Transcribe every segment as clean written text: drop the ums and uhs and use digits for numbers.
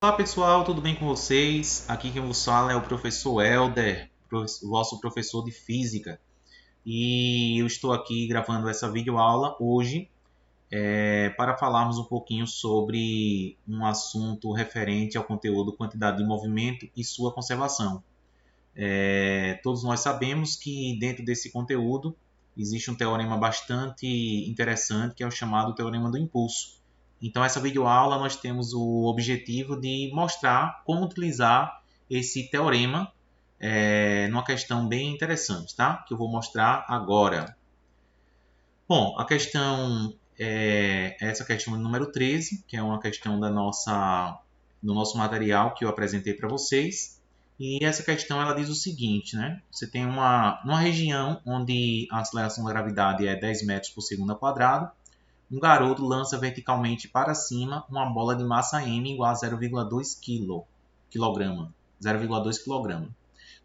Olá pessoal, tudo bem com vocês? Aqui quem vos fala é o professor Helder, vosso professor de Física. E eu estou aqui gravando essa videoaula hoje para falarmos um pouquinho sobre um assunto referente ao conteúdo quantidade de movimento e sua conservação. Todos nós sabemos que dentro desse conteúdo existe um teorema bastante interessante que é o chamado Teorema do Impulso. Então, essa videoaula nós temos o objetivo de mostrar como utilizar esse teorema numa questão bem interessante, tá? Que eu vou mostrar agora. Bom, a questão é essa questão número 13, que é uma questão do nosso material que eu apresentei para vocês. E essa questão ela diz o seguinte, né? Você tem uma região onde a aceleração da gravidade é 10 metros por segundo ao quadrado. Um garoto lança verticalmente para cima uma bola de massa m igual a 0,2 kg, 0,2 kg,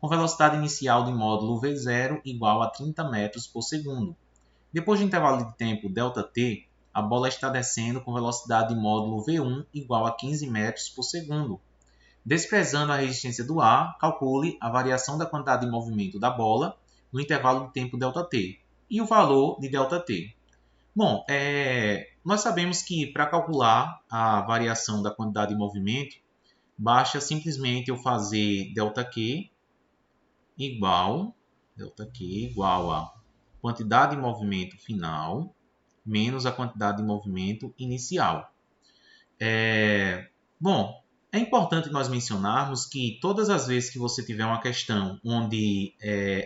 com velocidade inicial de módulo v0 igual a 30 metros por segundo. Depois de intervalo de tempo ΔT, a bola está descendo com velocidade de módulo v1 igual a 15 metros por segundo. Desprezando a resistência do ar, calcule a variação da quantidade de movimento da bola no intervalo de tempo ΔT e o valor de ΔT. Bom, nós sabemos que para calcular a variação da quantidade de movimento, basta simplesmente eu fazer ΔQ igual a quantidade de movimento final menos a quantidade de movimento inicial. Bom, é importante nós mencionarmos que todas as vezes que você tiver uma questão onde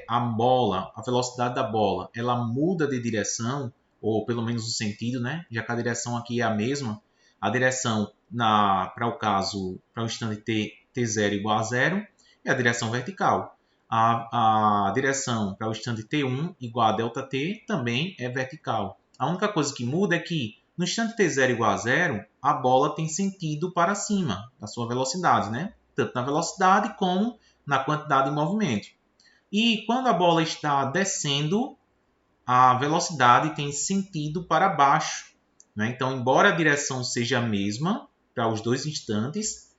a velocidade da bola, ela muda de direção, ou pelo menos o sentido, né? Já que a direção aqui é a mesma, a direção para o instante t0 igual a 0 é a direção vertical. A direção para o instante t1 igual a ΔT também é vertical. A única coisa que muda é que no instante t0 igual a 0, a bola tem sentido para cima da sua velocidade, né? Tanto na velocidade como na quantidade de movimento. E quando a bola está descendo, a velocidade tem sentido para baixo, né? Então, embora a direção seja a mesma para os dois instantes,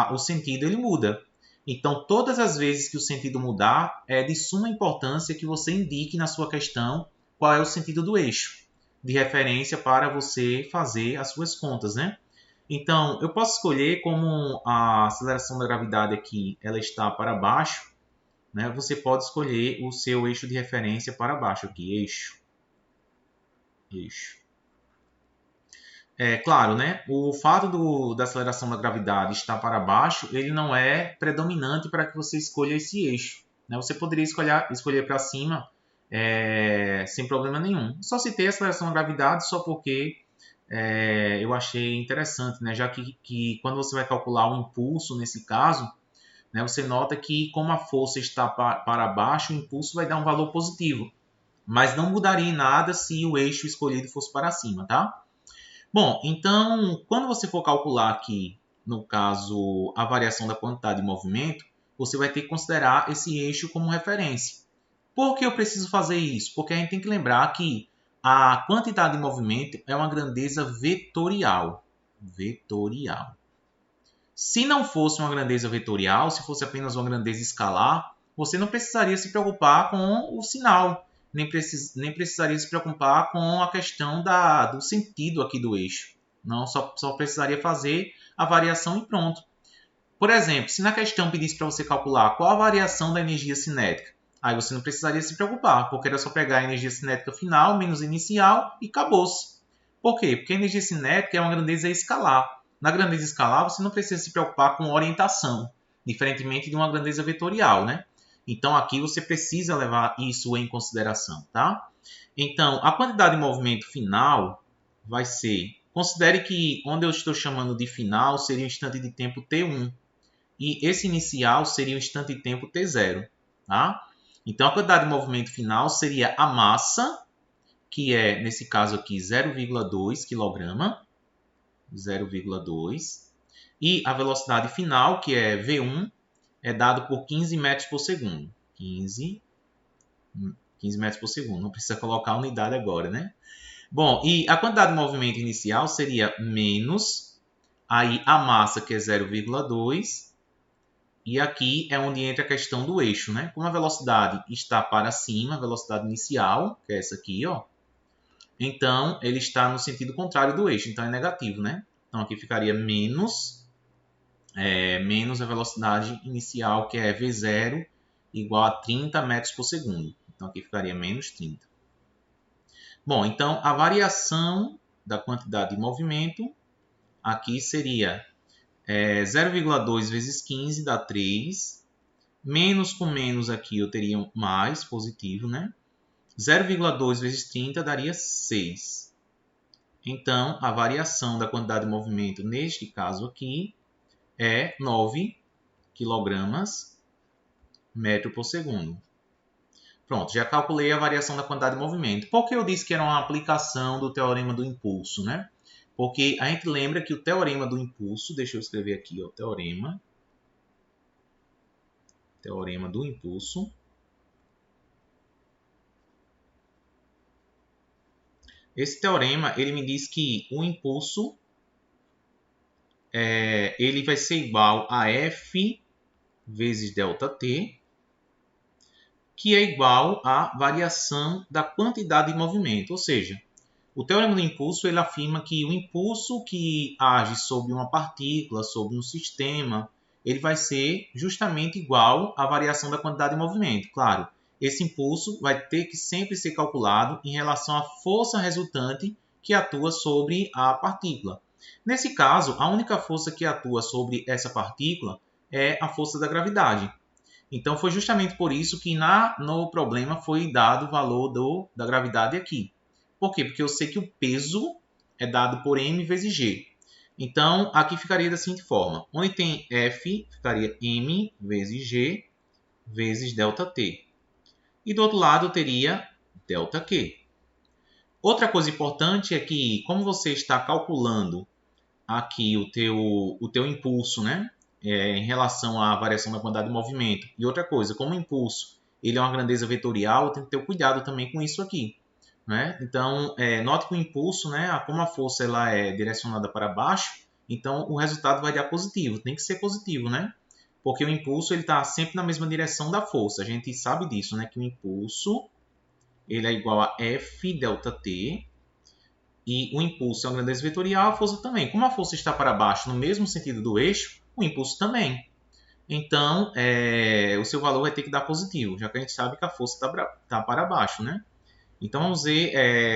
o sentido ele muda. Então, todas as vezes que o sentido mudar, é de suma importância que você indique na sua questão qual é o sentido do eixo de referência para você fazer as suas contas, né? Então, eu posso escolher como a aceleração da gravidade aqui ela está para baixo, né? Você pode escolher o seu eixo de referência para baixo aqui, eixo. É claro, né? O fato da aceleração da gravidade estar para baixo, ele não é predominante para que você escolha esse eixo, né? Você poderia escolher para cima sem problema nenhum. Só citei a aceleração da gravidade só porque eu achei interessante, né? Já que quando você vai calcular o impulso nesse caso, né, você nota que como a força está para baixo, o impulso vai dar um valor positivo, mas não mudaria em nada se o eixo escolhido fosse para cima, tá? Bom, então, quando você for calcular aqui, no caso, a variação da quantidade de movimento, você vai ter que considerar esse eixo como referência. Por que eu preciso fazer isso? Porque a gente tem que lembrar que a quantidade de movimento é uma grandeza vetorial. Vetorial. Se não fosse uma grandeza vetorial, se fosse apenas uma grandeza escalar, você não precisaria se preocupar com o sinal, nem precisaria se preocupar com a questão do sentido aqui do eixo. Não, só precisaria fazer a variação e pronto. Por exemplo, se na questão pedisse para você calcular qual a variação da energia cinética, aí você não precisaria se preocupar, porque era só pegar a energia cinética final menos inicial e acabou-se. Por quê? Porque a energia cinética é uma grandeza escalar. Na grandeza escalar, você não precisa se preocupar com orientação, diferentemente de uma grandeza vetorial, né? Então, aqui você precisa levar isso em consideração, tá? Então, a quantidade de movimento final vai ser... Considere que onde eu estou chamando de final seria o instante de tempo t1. E esse inicial seria o instante de tempo t0. Tá? Então, a quantidade de movimento final seria a massa, que é, nesse caso aqui, 0,2 kg, 0,2, e a velocidade final, que é v1, é dado por 15 metros por segundo. 15 metros por segundo, não precisa colocar a unidade agora, né? Bom, e a quantidade de movimento inicial seria menos Aí a massa, que é 0,2. E aqui é onde entra a questão do eixo, né? Como a velocidade está para cima, a velocidade inicial, que é essa aqui, ó. Então, ele está no sentido contrário do eixo, então é negativo, né? Então aqui ficaria menos a velocidade inicial, que é V0, igual a 30 metros por segundo. Então aqui ficaria menos 30. Bom, então a variação da quantidade de movimento aqui seria 0,2 vezes 15 dá 3. Menos com menos aqui eu teria um mais positivo, né? 0,2 vezes 30 daria 6. Então, a variação da quantidade de movimento neste caso aqui é 9 kg metro por segundo. Pronto, já calculei a variação da quantidade de movimento. Por que eu disse que era uma aplicação do teorema do impulso, né? Porque a gente lembra que o teorema do impulso, deixa eu escrever aqui, ó, teorema do impulso. Esse teorema, ele me diz que o impulso ele vai ser igual a F vezes ΔT, que é igual à variação da quantidade de movimento. Ou seja, o teorema do impulso ele afirma que o impulso que age sobre uma partícula, sobre um sistema, ele vai ser justamente igual à variação da quantidade de movimento. Claro, esse impulso vai ter que sempre ser calculado em relação à força resultante que atua sobre a partícula. Nesse caso, a única força que atua sobre essa partícula é a força da gravidade. Então, foi justamente por isso que no problema foi dado o valor da gravidade aqui. Por quê? Porque eu sei que o peso é dado por m vezes g. Então, aqui ficaria da seguinte forma. Onde tem F, ficaria m vezes g vezes ΔT. E do outro lado, eu teria ΔQ. Outra coisa importante é que, como você está calculando aqui o teu impulso, né? Em relação à variação da quantidade de movimento. E outra coisa, como o impulso ele é uma grandeza vetorial, tem que ter cuidado também com isso aqui. Né? Então, note que o impulso, né, como a força ela é direcionada para baixo, então o resultado vai dar positivo. Tem que ser positivo, né? Porque o impulso está sempre na mesma direção da força. A gente sabe disso, né? Que o impulso ele é igual a F ΔT. E o impulso é uma grandeza vetorial, a força também. Como a força está para baixo no mesmo sentido do eixo, o impulso também. Então, o seu valor vai ter que dar positivo, já que a gente sabe que a força está para baixo, né? Então, vamos ver,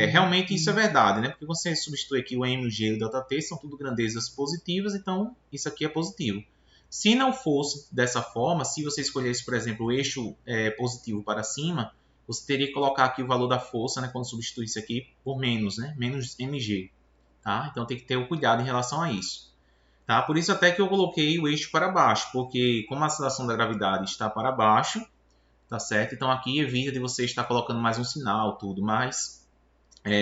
realmente isso é verdade, né? Porque você substitui aqui o M, o G e o ΔT, são tudo grandezas positivas, então isso aqui é positivo. Se não fosse dessa forma, se você escolhesse, por exemplo, o eixo positivo para cima, você teria que colocar aqui o valor da força, né, quando substituir isso aqui, por menos, né? Menos mg. Tá? Então tem que ter o cuidado em relação a isso. Tá? Por isso até que eu coloquei o eixo para baixo, porque como a aceleração da gravidade está para baixo, tá certo? Então aqui evita de você estar colocando mais um sinal, tudo, mas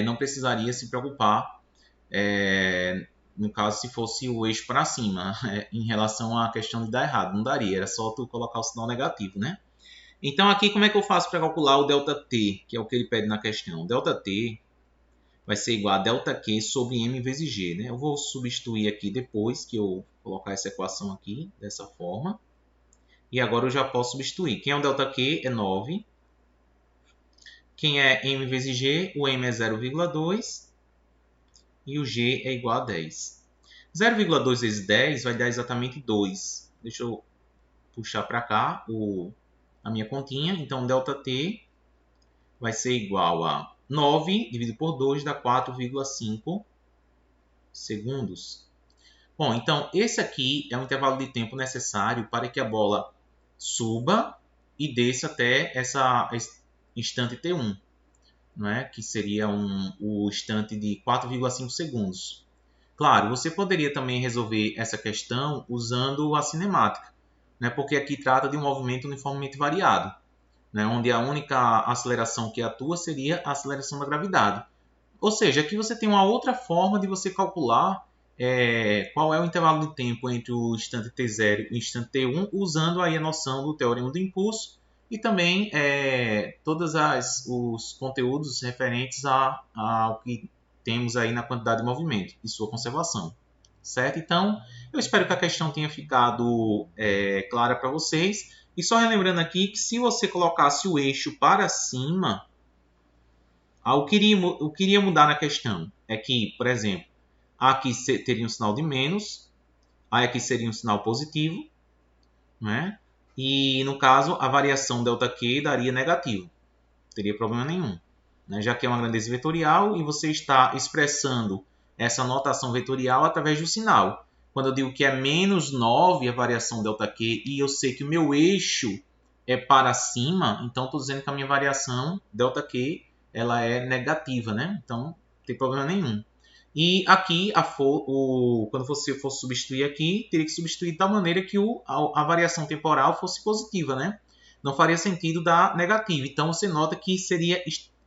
não precisaria se preocupar, no caso se fosse o eixo para cima, em relação à questão de dar errado, não daria, era só tu colocar o sinal negativo, né? Então aqui como é que eu faço para calcular o ΔT, que é o que ele pede na questão? O ΔT vai ser igual a ΔQ sobre m vezes g, né? Eu vou substituir aqui depois que eu colocar essa equação aqui, dessa forma. E agora eu já posso substituir. Quem é o ΔQ é 9. Quem é m vezes g? O m é 0,2 e o g é igual a 10. 0,2 vezes 10 vai dar exatamente 2. Deixa eu puxar para cá a minha continha. Então, ΔT vai ser igual a 9 dividido por 2 dá 4,5 segundos. Bom, então esse aqui é o intervalo de tempo necessário para que a bola suba e desça até essa instante T1, não é? Que seria o instante de 4,5 segundos. Claro, você poderia também resolver essa questão usando a cinemática, né? Porque aqui trata de um movimento uniformemente variado, né? Onde a única aceleração que atua seria a aceleração da gravidade. Ou seja, aqui você tem uma outra forma de você calcular qual é o intervalo de tempo entre o instante T0 e o instante T1, usando aí a noção do teorema do impulso e também todos os conteúdos referentes ao que temos aí na quantidade de movimento e sua conservação. certo? Então, eu espero que a questão tenha ficado clara para vocês. E só relembrando aqui que se você colocasse o eixo para cima, o que iria mudar na questão é que, por exemplo, aqui teria um sinal de menos, aí aqui seria um sinal positivo, né? E no caso, a variação ΔQ daria negativo, não teria problema nenhum, né? Já que é uma grandeza vetorial e você está expressando essa notação vetorial através do sinal. Quando eu digo que é menos 9 a variação ΔQ e eu sei que o meu eixo é para cima, então estou dizendo que a minha variação ΔQ ela é negativa, né? Então não tem problema nenhum. E aqui, quando você for substituir aqui, teria que substituir de tal maneira que a variação temporal fosse positiva, né? Não faria sentido dar negativa. Então, você nota que seria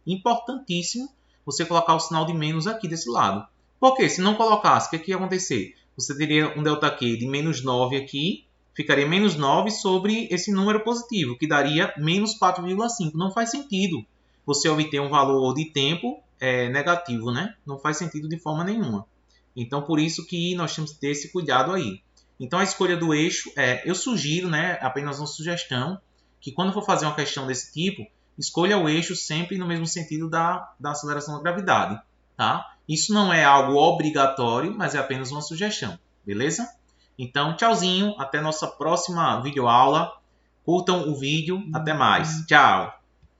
importantíssimo você colocar o sinal de menos aqui desse lado. Por quê? Se não colocasse, o que ia acontecer? Você teria um ΔQ de menos 9 aqui, ficaria menos 9 sobre esse número positivo, que daria menos 4,5. Não faz sentido você obter um valor de tempo negativo, né? Não faz sentido de forma nenhuma. Então, por isso que nós temos que ter esse cuidado aí. Então, a escolha do eixo, eu sugiro, né, apenas uma sugestão, que quando for fazer uma questão desse tipo, escolha o eixo sempre no mesmo sentido da aceleração da gravidade, tá? Isso não é algo obrigatório, mas é apenas uma sugestão, beleza? Então, tchauzinho, até nossa próxima videoaula. Curtam o vídeo, até mais. Tchau!